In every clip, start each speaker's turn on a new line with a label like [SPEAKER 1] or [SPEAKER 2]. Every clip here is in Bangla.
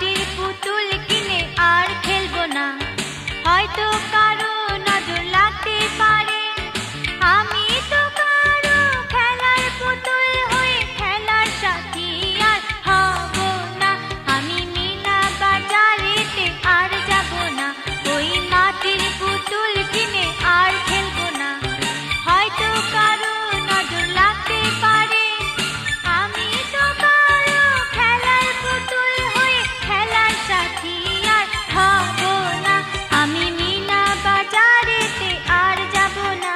[SPEAKER 1] মাটির পুতুল কিনে আর খেলবো না। হয়তো কারো নজর লাগতে পারে, আমি তো কারো খেলার পুতুল হয়ে খেলার সাথী আর হব না। আমি মিনা বাজারেতে আর যাব না, ওই মাটির পুতুল কিনে আর খেলবো না। হয়তো কারো নজর লাগতে পারে, আমি তো কারো খেলার পুতুল হয়ে খেলার সাথী আর হব না। আমি মিনা বাজারেতে আর যাব না।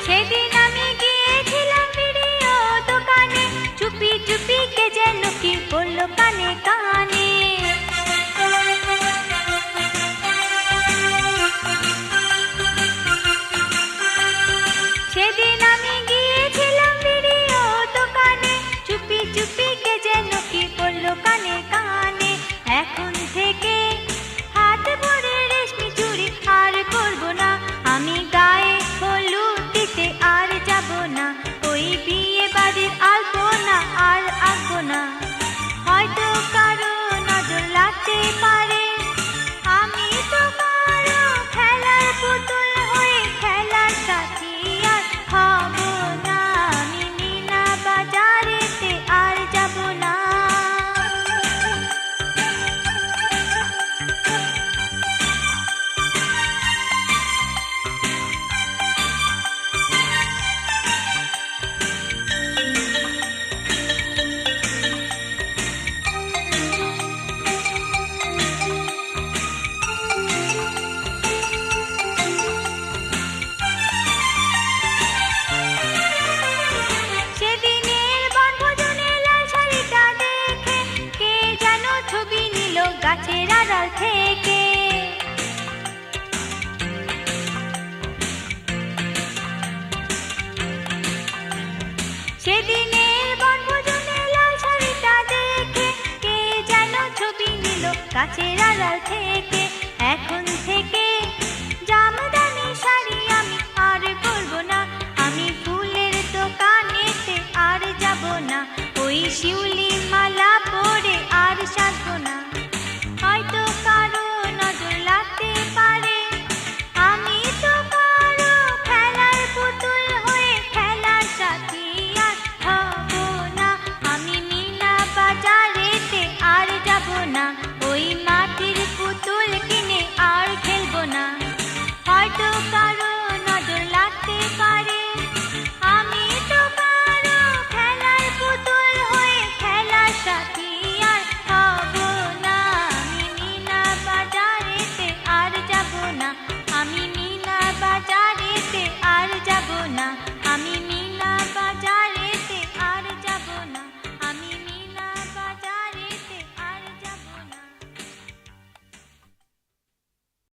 [SPEAKER 1] সেদিন আমি গিয়েছিলাম ভিডিও দোকানে, চুপি চুপি কে যেন কি বললো কানে কানে। সেদিন আমি গিয়েছিলাম ভিডিও দোকানে, চুপি চুপি কে যেন কি বললো কানে কানে। এখন থেকে হাত ভরে রেশমি চুড়ি আর পরবো না, আমি গায়ে হলুদ দিতে আর যাব না, ওই বিয়ে বাড়ির আলপনা আর আঁকবো না। হয়তো কারো নজর লাগতে পারে, আমি তো কারো খেলার পুতুল হয়ে খেলার সাথী আর হব না। আমি মিনা বাজারেতে আর যাব না। সেদিনের বনভোজনে লাল শাড়িটা দেখে কে যেন ছবি নিল গাছের আড়াল থেকে। সেদিনের বনভোজনে লাল শাড়িটা দেখে কে যেন ছবি নিল গাছের আড়াল থেকে। এখন থেকে জামদানি শাড়ি আমি আর পরবো না, আমি ফুলের দোকানেতে আর যাব না, ওই শিউলি